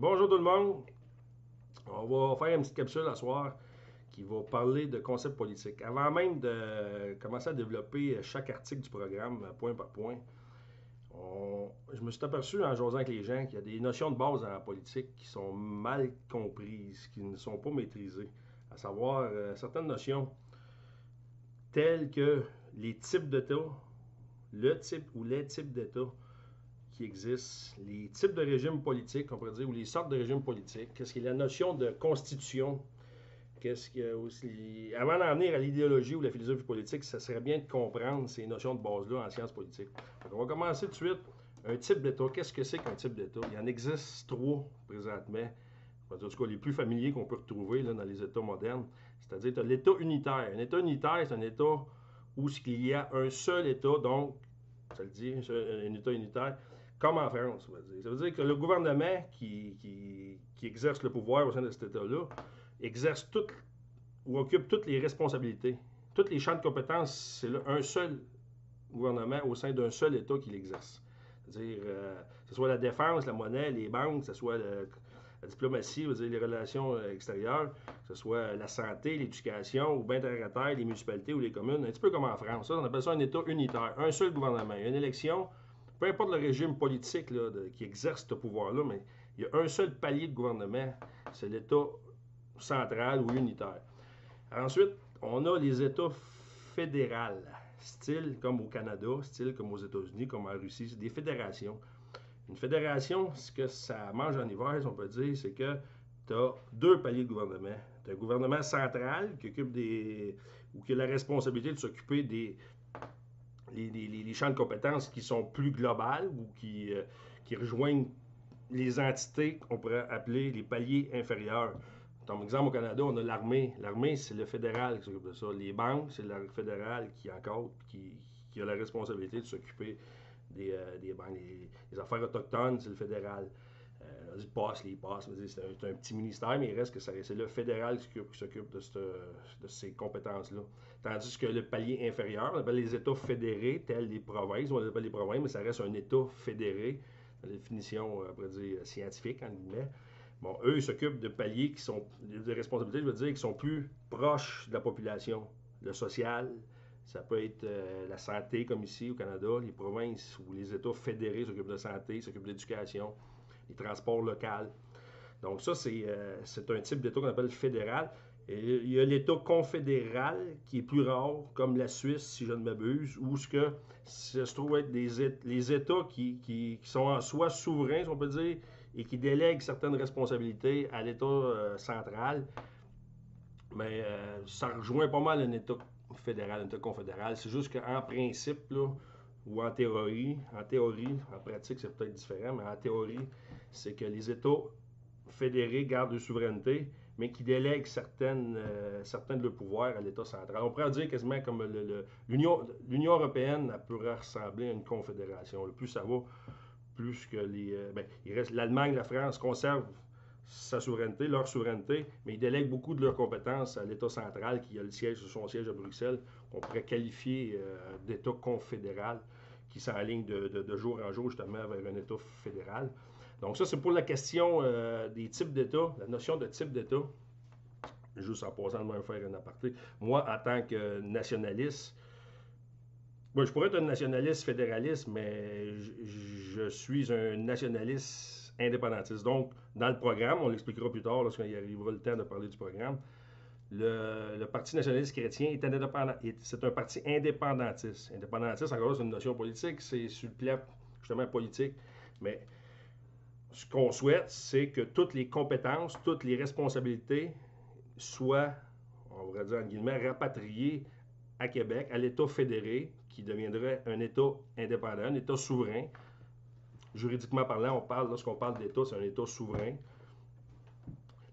Bonjour tout le monde. On va faire une petite capsule à soir qui va parler de concepts politiques. Avant même de commencer à développer chaque article du programme, point par point, je me suis aperçu en jasant avec les gens qu'il y a des notions de base en politique qui sont mal comprises, qui ne sont pas maîtrisées. À savoir certaines notions telles que les types d'État, le type ou les types d'État qui existent, les types de régimes politiques, on pourrait dire, ou les sortes de régimes politiques, qu'est-ce qui est la notion de constitution, qu'est-ce qu'il y a aussi. Avant d'en venir à l'idéologie ou la philosophie politique, ça serait bien de comprendre ces notions de base-là en sciences politiques. Donc, on va commencer tout de suite. Un type d'État, qu'est-ce que c'est qu'un type d'État? Il y en existe trois présentement. En tout cas, les plus familiers qu'on peut retrouver là, dans les États modernes. C'est-à-dire, tu as l'État unitaire. Un État unitaire, c'est un État où il y a un seul État, donc, ça le dit, un État unitaire, comme en France, on va dire. Ça veut dire que le gouvernement qui exerce le pouvoir au sein de cet État-là exerce toutes ou occupe toutes les responsabilités. Tous les champs de compétences, c'est un seul gouvernement au sein d'un seul État qui l'exerce. C'est-à-dire, que ce soit la défense, la monnaie, les banques, que ce soit la diplomatie, dire, les relations extérieures, que ce soit la santé, l'éducation, ou bien terre à terre, les municipalités ou les communes, un petit peu comme en France. Ça, on appelle ça un État unitaire, un seul gouvernement. Il y a une élection, peu importe le régime politique là, qui exerce ce pouvoir-là, mais il y a un seul palier de gouvernement, c'est l'État central ou unitaire. Ensuite, on a les États fédéraux, style comme au Canada, style comme aux États-Unis, comme en Russie, c'est des fédérations. Une fédération, ce que ça mange en hiver, si on peut dire, c'est que tu as deux paliers de gouvernement. Tu as un gouvernement central qui occupe des. Ou qui a la responsabilité de s'occuper des. Les champs de compétences qui sont plus globales ou qui rejoignent les entités qu'on pourrait appeler les paliers inférieurs. Comme exemple, au Canada, on a l'armée. L'armée, c'est le fédéral qui s'occupe de ça. Les banques, c'est le fédéral qui encadre, qui a la responsabilité de s'occuper des banques. Les affaires autochtones, c'est le fédéral. Les passes, c'est un petit ministère, mais il reste que c'est le fédéral qui s'occupe de ces compétences-là. Tandis que le palier inférieur, on appelle les États fédérés, tels les provinces, on les appelle les provinces, mais ça reste un État fédéré, la définition, on pourrait dire, scientifique, en guillemets. Bon, eux, ils s'occupent de paliers qui sont, de responsabilités, je veux dire, qui sont plus proches de la population. Le social, ça peut être la santé, comme ici au Canada, les provinces ou les États fédérés s'occupent de la santé, s'occupent de l'éducation, les transports locaux. Donc ça, c'est un type d'État qu'on appelle fédéral. Et il y a l'État confédéral qui est plus rare, comme la Suisse, si je ne m'abuse, où ce que ça se trouve être les États qui sont en soi souverains, si on peut dire, et qui délèguent certaines responsabilités à l'État central. Mais ça rejoint pas mal un État fédéral, un État confédéral. C'est juste qu'en principe, là, ou en pratique, c'est peut-être différent, mais en théorie, c'est que les États fédérés gardent leur souveraineté, mais qui délèguent certains de leurs pouvoirs à l'État central. On pourrait dire quasiment comme l'Union européenne, elle pourrait ressembler à une confédération. Plus ça va, plus que il reste l'Allemagne, la France conservent sa souveraineté, leur souveraineté, mais ils délèguent beaucoup de leurs compétences à l'État central qui a son siège à Bruxelles, qu'on pourrait qualifier d'État confédéral, qui s'enligne de jour en jour justement vers un État fédéral. Donc ça, c'est pour la question des types d'États, la notion de type d'État. Juste en passant de même faire un aparté. Moi, en tant que nationaliste, moi, je pourrais être un nationaliste fédéraliste, mais je suis un nationaliste indépendantiste. Donc, dans le programme, on l'expliquera plus tard lorsqu'il arrivera le temps de parler du programme, le Parti nationaliste chrétien est indépendant, c'est un parti indépendantiste. Indépendantiste, encore là, c'est une notion politique, c'est sur le plan justement politique. Mais ce qu'on souhaite, c'est que toutes les compétences, toutes les responsabilités soient, on va dire en guillemets, rapatriées à Québec, à l'État fédéré, qui deviendrait un État indépendant, un État souverain. Juridiquement parlant, lorsqu'on parle d'État, c'est un État souverain.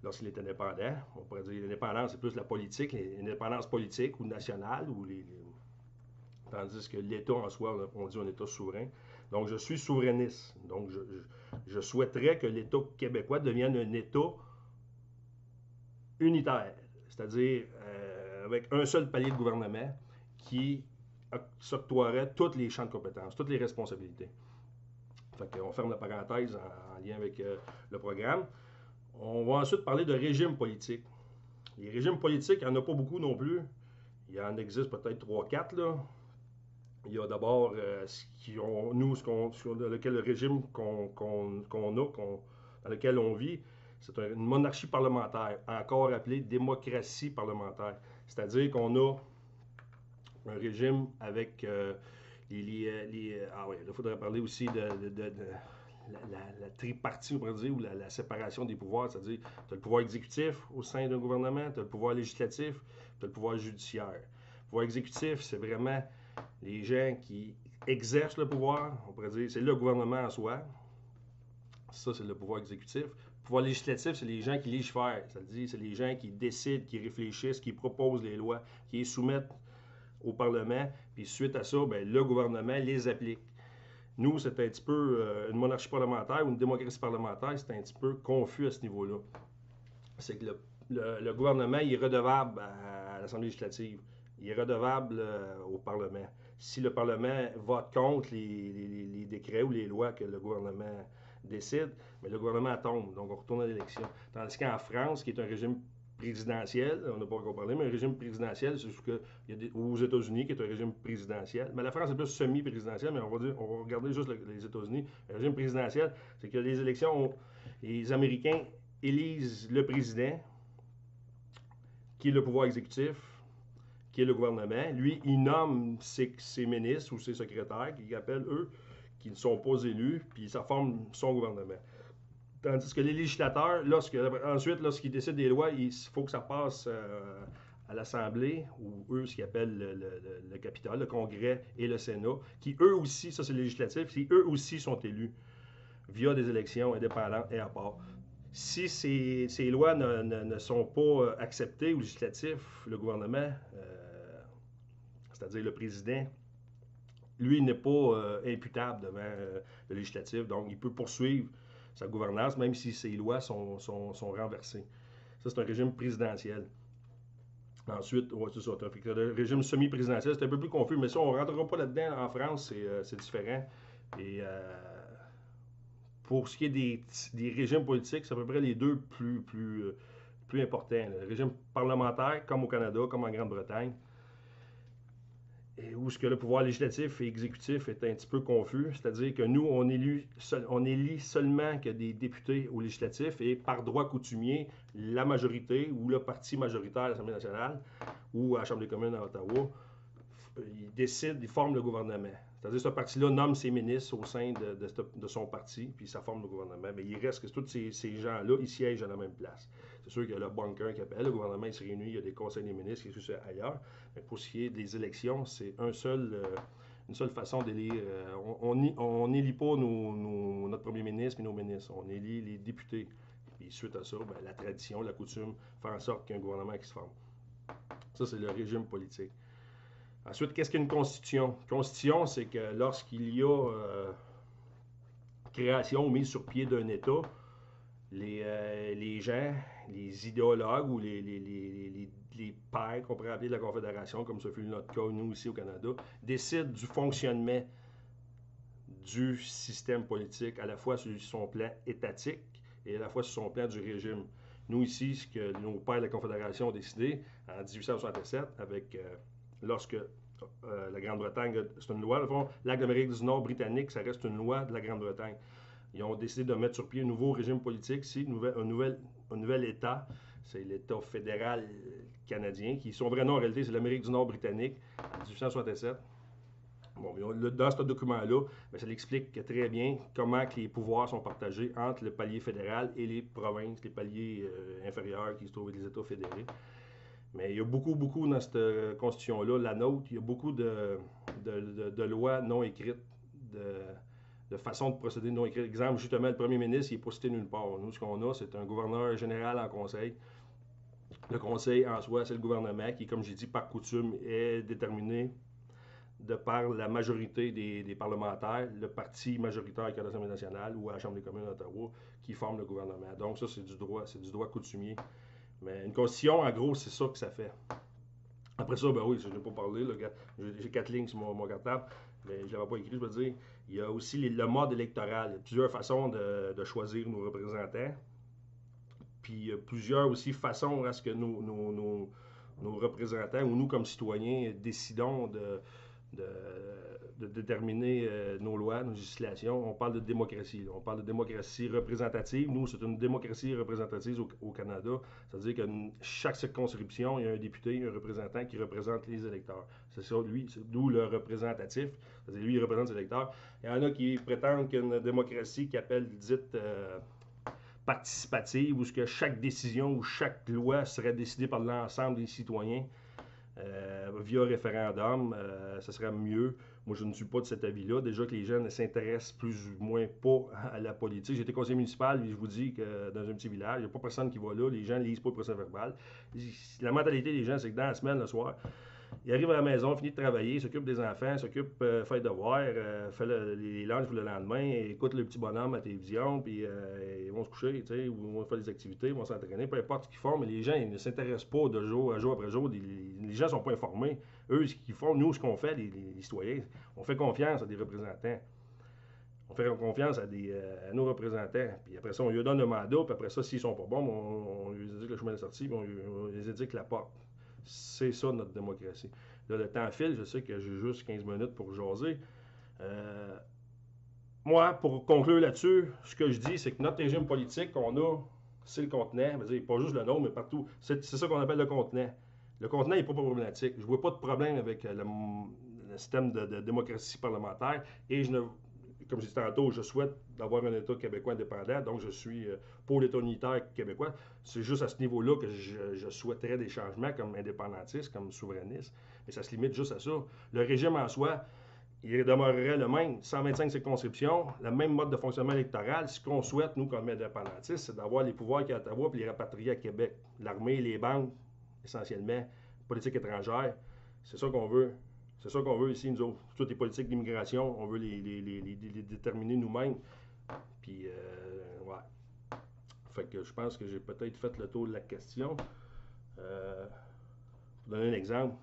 Lorsqu'il est indépendant, on pourrait dire l'indépendance, c'est plus la politique, l'indépendance politique ou nationale, tandis que l'État en soi, on dit un État souverain. Donc, je suis souverainiste. Donc, je souhaiterais que l'État québécois devienne un État unitaire, c'est-à-dire avec un seul palier de gouvernement qui s'octroierait tous les champs de compétences, toutes les responsabilités. Fait qu'on ferme la parenthèse en lien avec le programme. On va ensuite parler de régime politique. Les régimes politiques, il n'y en a pas beaucoup non plus. Il en existe peut-être 3-4, là. Il y a d'abord le régime dans lequel on vit, c'est une monarchie parlementaire, encore appelée démocratie parlementaire. C'est-à-dire qu'on a un régime avec ah oui, il faudrait parler aussi de la tripartie, on pourrait dire, ou la séparation des pouvoirs, c'est-à-dire tu as le pouvoir exécutif au sein d'un gouvernement, tu as le pouvoir législatif, tu as le pouvoir judiciaire. Le pouvoir exécutif, c'est vraiment les gens qui exercent le pouvoir, on pourrait dire, c'est le gouvernement en soi. Ça, c'est le pouvoir exécutif. Le pouvoir législatif, c'est les gens qui légifèrent, c'est-à-dire c'est les gens qui décident, qui réfléchissent, qui proposent les lois, qui les soumettent au Parlement, puis suite à ça, ben, le gouvernement les applique. Nous, c'est un petit peu une monarchie parlementaire ou une démocratie parlementaire, c'est un petit peu confus à ce niveau-là. C'est que le gouvernement, il est redevable à l'Assemblée législative, il est redevable au Parlement. Si le Parlement vote contre les décrets ou les lois que le gouvernement décide, mais le gouvernement tombe, donc on retourne à l'élection. Tandis qu'en France, qui est un régime présidentiel, on n'a pas encore parlé, mais un régime présidentiel, c'est juste que aux États-Unis, qui est un régime présidentiel, mais la France est plus semi-présidentielle, mais on va regarder juste les États-Unis. Un régime présidentiel, c'est que les élections, les Américains élisent le président, qui est le pouvoir exécutif, qui est le gouvernement. Lui, il nomme ses ministres ou ses secrétaires, qu'il appelle eux, qui ne sont pas élus, puis ça forme son gouvernement. Tandis que les législateurs, ensuite, lorsqu'ils décident des lois, il faut que ça passe à l'Assemblée, ou eux, ce qu'ils appellent le Capitole, le Congrès et le Sénat, qui eux aussi, ça c'est le législatif, qui eux aussi sont élus via des élections indépendantes et à part. Si ces lois ne sont pas acceptées au législatif, le gouvernement, c'est-à-dire le président, lui n'est pas imputable devant le législatif, donc il peut poursuivre sa gouvernance, même si ses lois sont renversées. Ça, c'est un régime présidentiel. Ensuite, ouais, c'est ça, le régime semi-présidentiel, c'est un peu plus confus, mais ça, on ne rentrera pas là-dedans. En France, c'est différent. Et pour ce qui est des régimes politiques, c'est à peu près les deux plus importants. Le régime parlementaire, comme au Canada, comme en Grande-Bretagne, et où ce que le pouvoir législatif et exécutif est un petit peu confus, c'est-à-dire que nous, on élit seulement que des députés au législatif et par droit coutumier, la majorité ou le parti majoritaire à l'Assemblée nationale ou à la Chambre des communes à Ottawa, ils décident, ils forment le gouvernement. C'est-à-dire que ce parti-là nomme ses ministres au sein de son parti, puis ça forme le gouvernement. Mais il reste que tous ces gens-là, ils siègent à la même place. C'est sûr qu'il y a le bunker qui appelle, le gouvernement il se réunit, il y a des conseils des ministres qui sont ailleurs. Mais pour ce qui est des élections, c'est une seule façon d'élire. On n'élit pas notre premier ministre et nos ministres. On élit les députés. Puis suite à ça, ben, la tradition, la coutume, fait en sorte qu'il y ait un gouvernement qui se forme. Ça, c'est le régime politique. Ensuite, qu'est-ce qu'une constitution? Une constitution, c'est que lorsqu'il y a création ou mise sur pied d'un État, les gens, les idéologues ou les pères qu'on pourrait appeler de la Confédération, comme ce fut notre cas, nous ici au Canada, décident du fonctionnement du système politique, à la fois sur son plan étatique et à la fois sur son plan du régime. Nous ici, ce que nos pères de la Confédération ont décidé en 1867, avec lorsque la Grande-Bretagne, c'est une loi, au fond, l'acte d'Amérique du Nord britannique, ça reste une loi de la Grande-Bretagne. Ils ont décidé de mettre sur pied un nouveau régime politique ici, un nouvel État. C'est l'État fédéral canadien, qui son vrai nom en réalité, c'est l'Amérique du Nord britannique, en 1867. Bon, dans ce document-là, ça l'explique très bien comment que les pouvoirs sont partagés entre le palier fédéral et les provinces, les paliers inférieurs qui se trouvent les États fédérés. Mais il y a beaucoup dans cette constitution-là, la nôtre, il y a beaucoup de lois non écrites, de façons de procéder non écrites. Exemple, justement, le premier ministre, il n'est pas cité nulle part. Nous, ce qu'on a, c'est un gouverneur général en conseil. Le conseil, en soi, c'est le gouvernement qui, comme j'ai dit, par coutume, est déterminé de par la majorité des parlementaires, le parti majoritaire qui est à l'Assemblée nationale ou à la Chambre des communes d'Ottawa, qui forme le gouvernement. Donc ça, c'est du droit coutumier. Mais une constitution, en gros, c'est ça que ça fait. Après ça, ben oui, je n'ai pas parlé, j'ai 4 lignes sur mon cartable. mais je ne l'avais pas écrit, je veux dire, il y a aussi le mode électoral. Il y a plusieurs façons de choisir nos représentants. Puis il y a plusieurs aussi façons à ce que nos représentants ou nous, comme citoyens, décidons de, de déterminer nos lois, nos législations. On parle de démocratie. On parle de démocratie représentative. Nous, c'est une démocratie représentative au Canada. C'est-à-dire que chaque circonscription, il y a un député, un représentant qui représente les électeurs. C'est ça, lui, c'est d'où le représentatif. C'est-à-dire, lui, il représente les électeurs. Il y en a qui prétendent qu'une démocratie qui appelle dite participative, où ce que chaque décision ou chaque loi serait décidée par l'ensemble des citoyens via référendum, ça serait mieux. Moi, je ne suis pas de cet avis-là. Déjà que les jeunes ne s'intéressent plus ou moins pas à la politique. J'ai été conseiller municipal et je vous dis que dans un petit village, il n'y a pas personne qui va là. Les gens ne lisent pas le procès-verbal. La mentalité des gens, c'est que dans la semaine, le soir, ils arrivent à la maison, finissent de travailler, s'occupent des enfants, s'occupent, fait les devoirs, fait les lunchs pour le lendemain, écoutent le petit bonhomme à la télévision, puis ils vont se coucher, tu sais, ou ils vont faire des activités, ils vont s'entraîner, peu importe ce qu'ils font, mais les gens, ils ne s'intéressent pas de jour après jour. Les gens ne sont pas informés. Eux, ce qu'ils font, nous, ce qu'on fait, les citoyens, on fait confiance à des représentants. On fait confiance à nos représentants. Puis après ça, on lui donne un mandat, puis après ça, s'ils sont pas bons, on lui indique le chemin de sortie, puis on les indique la porte. C'est ça notre démocratie. Là, le temps file, je sais que j'ai juste 15 minutes pour jaser. Moi, pour conclure là-dessus, ce que je dis, c'est que notre régime politique qu'on a, c'est le contenant. Pas juste le nôtre, mais partout. C'est ça qu'on appelle le contenant. Le contenant n'est pas problématique. Je ne vois pas de problème avec le système de démocratie parlementaire et comme je disais tantôt, je souhaite d'avoir un État québécois indépendant, donc je suis pour l'État unitaire québécois. C'est juste à ce niveau-là que je souhaiterais des changements comme indépendantiste, comme souverainiste, mais ça se limite juste à ça. Le régime en soi, il demeurerait le même, 125 circonscriptions, le même mode de fonctionnement électoral. Ce qu'on souhaite, nous, comme indépendantistes, c'est d'avoir les pouvoirs qui à Ottawa et les rapatrier à Québec. L'armée, les banques, essentiellement, politique étrangère, c'est ça qu'on veut. C'est ça qu'on veut ici, nous autres. Toutes les politiques d'immigration, on veut les déterminer nous-mêmes. Puis, ouais. Fait que je pense que j'ai peut-être fait le tour de la question. Pour donner un exemple,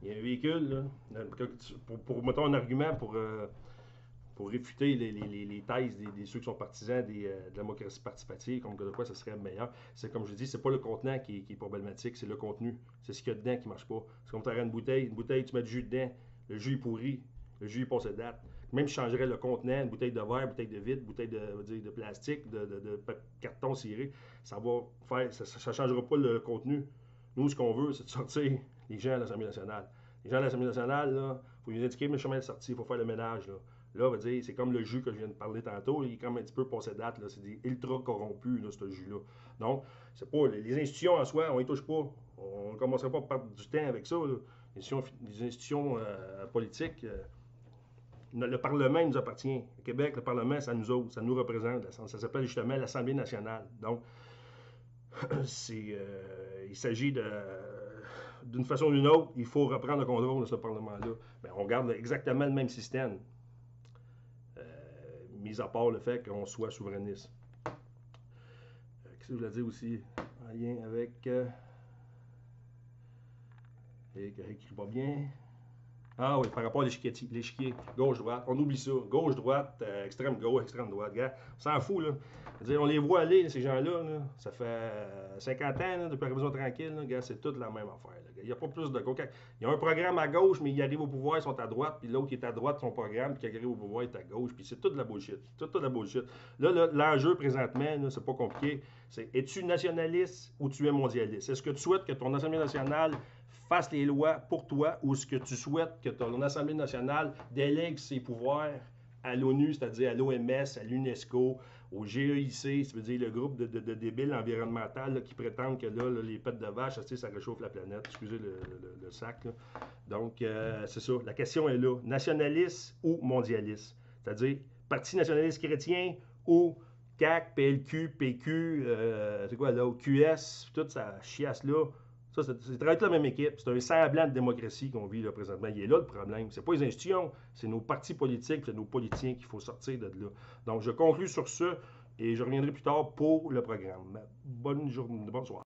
il y a un véhicule, là, mettons un argument pour réfuter les thèses de ceux qui sont partisans de la démocratie participative, comme de quoi ça serait meilleur. C'est comme je dis, c'est pas le contenant qui est problématique, c'est le contenu. C'est ce qu'il y a dedans qui marche pas. C'est comme tu aurais une bouteille, tu mets du jus dedans, le jus est pourri, le jus est passé de date. Même si je changerais le contenant, une bouteille de verre, bouteille de vitre, bouteille de plastique, de carton ciré, ça va faire, ça changera pas le contenu. Nous, ce qu'on veut, c'est de sortir les gens à l'Assemblée nationale. Les gens à l'Assemblée nationale, il faut lui indiquer le chemin de sortie, il faut faire le ménage. Là, on va dire, c'est comme le jus que je viens de parler tantôt, il est comme un petit peu passé date, là, c'est des ultra corrompus, là, ce jus-là. Donc, c'est pas, les institutions en soi, on y touche pas. On ne commencerait pas à perdre du temps avec ça. Là. Les institutions politiques, le Parlement nous appartient. Au Québec, le Parlement, ça nous autres, ça nous représente. Ça s'appelle justement l'Assemblée nationale. Donc, il s'agit d'une façon ou d'une autre, il faut reprendre le contrôle de ce Parlement-là. Ben, on garde exactement le même système, mis à part le fait qu'on soit souverainiste. Qu'est-ce que je voulais dire aussi en lien avec. Écrit pas bien. Ah oui, par rapport à l'échiquier, gauche-droite. On oublie ça. Gauche-droite, extrême gauche, extrême droite. Gars, on s'en fout, là. On les voit aller, ces gens-là. Là. Ça fait 50 ans, là, depuis la Révolution tranquille. Là, gars, c'est toute la même affaire. Là. Il n'y a pas plus de gauche. Il y a un programme à gauche, mais ils arrivent au pouvoir, ils sont à droite. Puis l'autre qui est à droite, son programme, puis qui arrive au pouvoir, il est à gauche. Puis c'est toute de la bullshit. Toute de la bullshit. Là, l'enjeu présentement, c'est pas compliqué. C'est es-tu nationaliste ou tu es mondialiste? Est-ce que tu souhaites que ton Assemblée nationale fasse les lois pour toi ou est-ce que tu souhaites que ton Assemblée nationale délègue ses pouvoirs à l'ONU, c'est-à-dire à l'OMS, à l'UNESCO, au GEIC, ça veut dire le groupe de débiles environnemental qui prétendent que là, les pets de vache, ça réchauffe la planète. Excusez le sac. Là. Donc, c'est ça. La question est là. Nationaliste ou mondialiste? C'est-à-dire Parti nationaliste chrétien ou CAC, PLQ, PQ, c'est quoi là, QS, toute sa chiasse-là. Ça, c'est travailler la même équipe. C'est un semblant de démocratie qu'on vit là présentement. Il est là le problème. C'est pas les institutions, c'est nos partis politiques, c'est nos politiciens qu'il faut sortir de là. Donc, je conclue sur ce et je reviendrai plus tard pour le programme. Bonne journée, bonsoir.